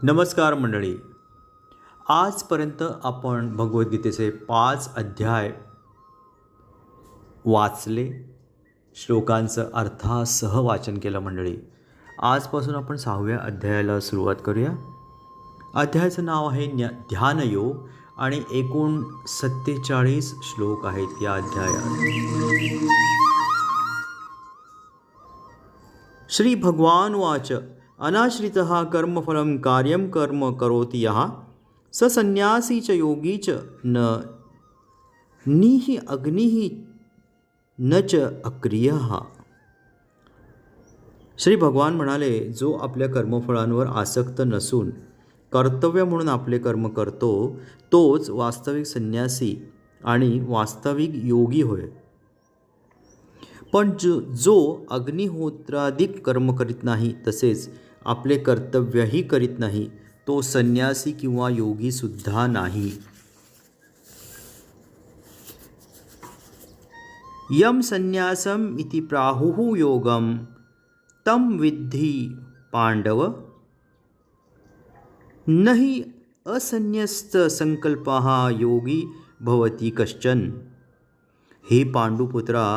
नमस्कार मंडळी. आजपर्यंत आपण भगवद्गीतेचे 5 अध्याय वाचले, श्लोकांचं अर्थासह वाचन केलं मंडळी. आजपासून आपण 6व्या अध्यायाला सुरुवात करूया. अध्यायाचं नाव आहे ध्यानयोग आणि एकूण 47 श्लोक आहेत या अध्यायात. श्री भगवान वाच अनाश्रितः कर्मफलं कार्यं कर्म करोति यः स संन्यासी च योगी च न निहि अग्निः न च अक्रियः. श्री भगवान म्हणाले, जो आपल्या कर्मफळांवर आसक्त नसून कर्तव्य म्हणून आपले कर्म करतो तोच वास्तविक संन्यासी आणि वास्तविक योगी होय. पण जो अग्निहोत्राधिक कर्म करीत नाही तसेच आपले कर्तव्यही करीत नाही तो संन्यासी किंवा योगी सुद्धा नाही. यम संन्यासम इति प्राहुः योगम तम विद्धि पांडव नहि असन्यस्त संकल्पः योगी भवति कश्चन. हे पांडुपुत्रा,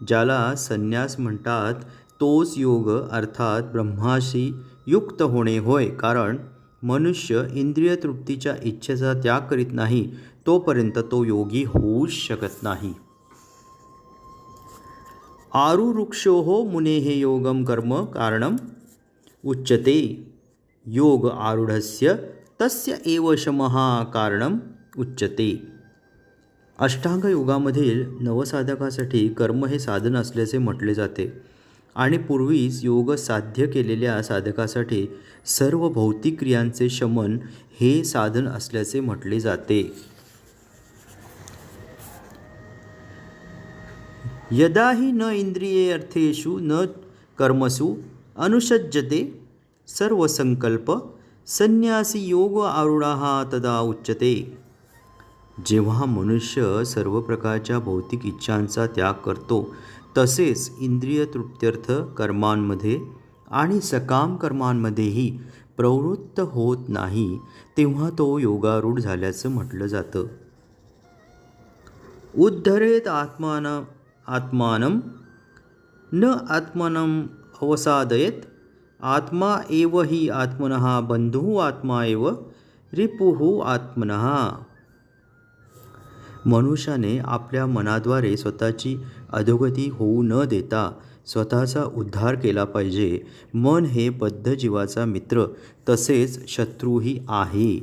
ज्याला संन्यास म्हणतात तोच योग अर्थात ब्रह्माशी युक्त होणे होय. कारण मनुष्य इंद्रिय तृप्तीच्या इच्छेचा त्याग करीत नाही तोपर्यंत तो योगी होऊच शकत नाही. आरुरुक्षोः मुनेः योगम कर्म कारणम उच्यते. योग आरूढस्य तस्य एव शमः कारणम उच्यते. अष्टांग योगामधील नवसाधकासाठी कर्म हे साधन असल्याचे म्हटले जाते आणि पूर्वीच योग साध्य केलेल्या साधकासाठी सर्व भौतिक क्रियांचे शमन हे साधन असल्याचे म्हटले जाते. यदा हि न इंद्रिये अर्थेषु न कर्मसु अनुषज्यते सर्वसंकल्प संन्यासी योग आरूढः तदा उच्यते. जेव्हा मनुष्य सर्व प्रकारच्या भौतिक इच्छांचा त्याग करतो तसेच इंद्रिय तृप्त्यर्थ कर्मांमध्ये आणि सकाम कर्मांमध्येही प्रवृत्त होत नाही तेव्हा तो योगारूढ झाल्याचं म्हटलं जातं. उद्धरेत आत्मानं न आत्मनं अवसादयेत. आत्मा एव हि आत्मनः बंधुः आत्मा एव रिपुः आत्मनः. मनुष्याने आपल्या मनाद्वारे स्वतःची अधोगती होऊ न देता स्वतःचा उद्धार केला पाहिजे. मन हे बद्ध जीवाचा मित्र तसेच शत्रूही आहे.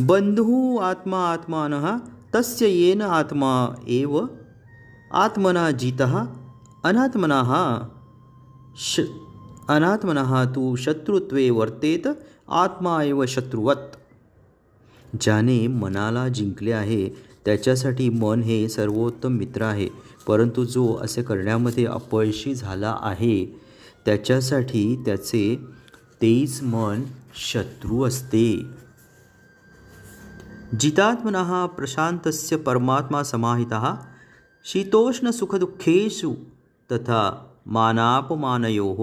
बंधुः आत्मा आत्मानः तस्य येन आत्मा एव आत्मना जितः अनात्मनः तु शत्रुत्वे वर्तेत आत्मा एव शत्रुवत्. ज्याने मनाला जिंकले आहे त्याच्यासाठी मन हे सर्वोत्तम मित्र आहे, परंतु जो असे करण्यामध्ये अपयशी झाला आहे त्याच्यासाठी त्याचे तेच मन शत्रू असते. जितात्मनः प्रशांतस्य परमात्मा समाहितः शीतोष्ण सुखदुःखेषु तथा मानापमानयोः.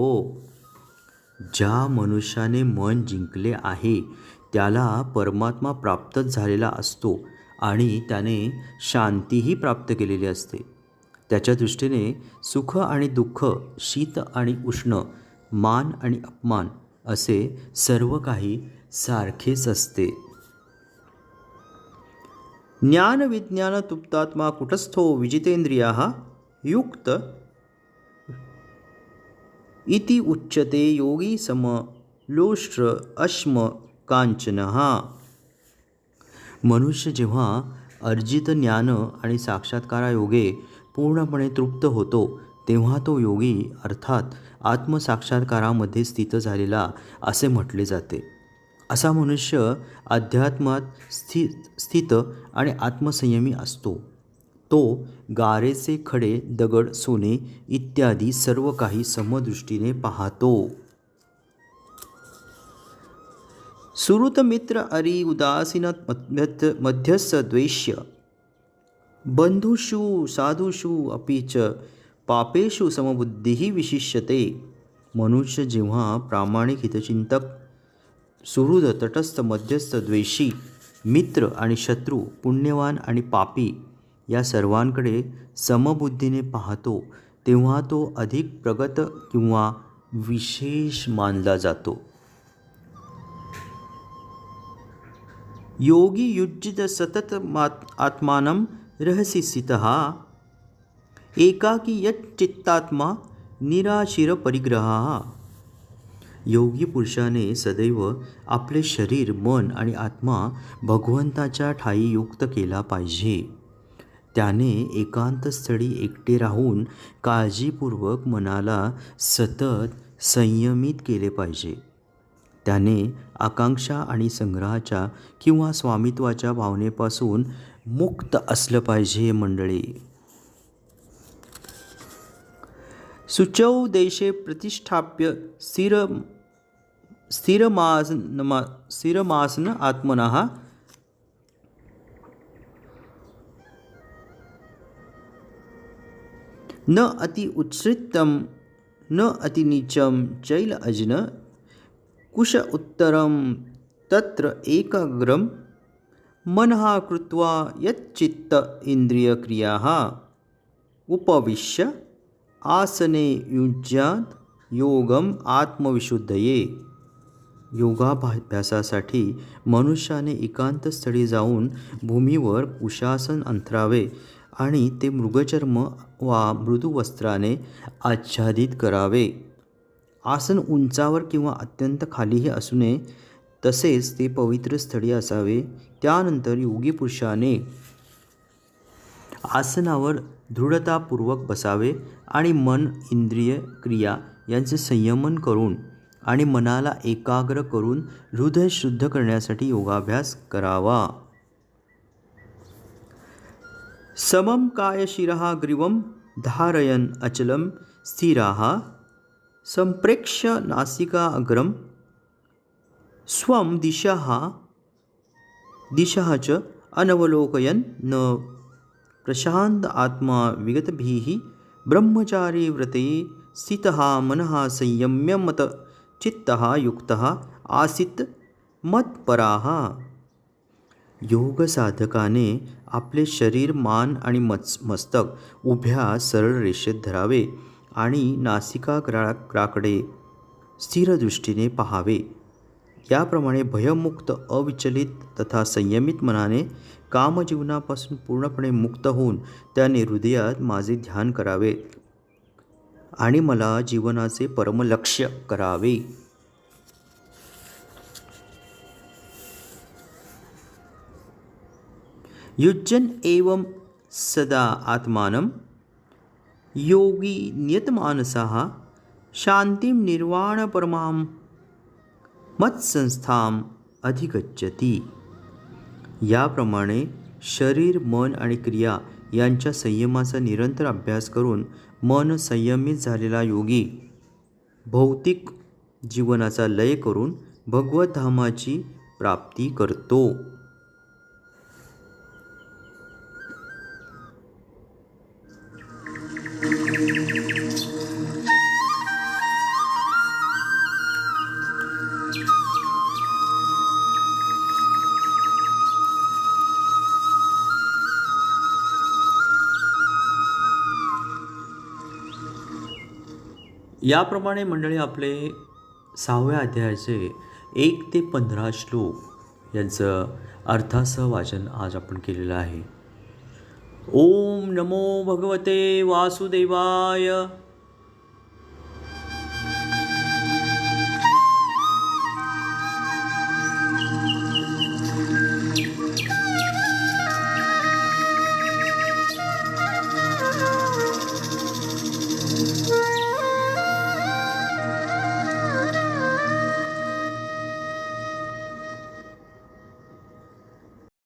ज्या मनुष्याने मन जिंकले आहे त्याला परमात्मा प्राप्तच झालेला असतो आणि त्याने शांतीही प्राप्त केलेली असते. त्याच्या दृष्टीने सुख आणि दुःख, शीत आणि उष्ण, मान आणि अपमान असे सर्व काही सारखेच असते. ज्ञान विज्ञान तुप्तात्मा कुटस्थो विजितेंद्रियाः युक्त इति उच्यते योगी समलोष्ट्र अश्म कांचनः. मनुष्य जेव्हा अर्जित ज्ञान आणि साक्षात्कारायोगे पूर्णपणे तृप्त होतो तेव्हा तो योगी अर्थात आत्मसाक्षात्कारामध्ये स्थित झालेला असे म्हटले जाते. असा मनुष्य अध्यात्मात स्थित आणि आत्मसंयमी असतो. तो गारेचे खडे, दगड, सोने इत्यादी सर्व काही समदृष्टीने पाहतो. सुहृतमित्र अरि उदासीन मध्यस्थ द्वेष्य बंधुषु साधुषु अपि च पापेषु समबुद्धिः विशिष्यते. मनुष्य जेव्हा प्रामाणिक हितचिंतक सुहृद, तटस्थ, मध्यस्थ, द्वेषी, मित्र आणि शत्रू, पुण्यवान आणि पापी या सर्वांकडे समबुद्धीने पाहतो तेव्हा तो अधिक प्रगत किंवा विशेष मानला जातो. योगी युज्यत सतत आत्मानं रहसि स्थितः एकाकी यच्चित्तात्मा निराशिर परिग्रहः. योगी पुरुषाने सदैव आपले शरीर, मन आणि आत्मा भगवंताच्या ठायी युक्त केला पाहिजे. त्याने एकांतस्थळी एकटे राहून काळजीपूर्वक मनाला सतत संयमित केले पाहिजे. त्याने आकांक्षा आणि संग्रहाच्या किंवा स्वामित्वाच्या भावनेपासून मुक्त असलं पाहिजे. मंडळी, शुचौ देशे प्रतिष्ठाप्य स्थिरमासन आत्मनः न अति उत्सृष्टं न अति नीचं चैल अजन कुश उत्तरं तत्र एकाग्रं मनः कृत्वा यच्चित्त इंद्रियक्रियाः उपविश्य आसने युज्यात योगम आत्मविशुद्धये. योगाभ्यासासाठी मनुष्याने एकांतस्थळी जाऊन भूमीवर कुशासन अंथरावे आणि ते मृगचर्म वा मृदू वस्त्राने आच्छादित करावे. आसन उंचावर किंवा अत्यंत खालीही असू नये, तसेच ते पवित्र स्थळी असावे. त्यानंतर योगी पुरुषाने आसनावर दृढतापूर्वक बसावे आणि मन, इंद्रिय, क्रिया यांचे संयमन करून आणि मनाला एकाग्र करून हृदय शुद्ध करण्यासाठी योगाभ्यास करावा. समं कायशिरः ग्रीवं धारयन् अचलं स्थिराः संप्रेक्ष्य नासिका अग्रम स्वं दिशः च अनवलोकयन् न प्रशांत आत्मा विगतभिः ब्रह्मचारी व्रते स्थितः मनः संयम्य मत चित्तः युक्तः आसीत् मत्पराः. योग साधकाने आपले शरीर, मान आणि मस्तक उभ्या सरळ रेषेत धरावे आणि नासिकाग्राकडे स्थिर दृष्टीने पाहावे. याप्रमाणे भयमुक्त, अविचलित तथा संयमित मनाने कामजीवनापासून पूर्णपणे मुक्त होऊन त्याने हृदयात माझे ध्यान करावे आणि मला जीवनाचे परमलक्ष्य करावे. युज्यन् एवं सदा आत्मानं योगी नियतमानसः शांतिं निर्वाणपरमां मत्संस्थाम् अधिगच्छति. याप्रमाणे शरीर, मन आणि क्रिया यांच्या संयमाचा निरंतर अभ्यास करून मन संयमित झालेला योगी भौतिक जीवनाचा लय करून भगवत धामाची प्राप्ती करतो. याप्रमाणे मंडळी आपले 6व्या अध्यायाचे 1 ते 15 श्लोक यांचं अर्थासह वाचन आज आपण केलेलं आहे. ओम नमो भगवते वासुदेवाय.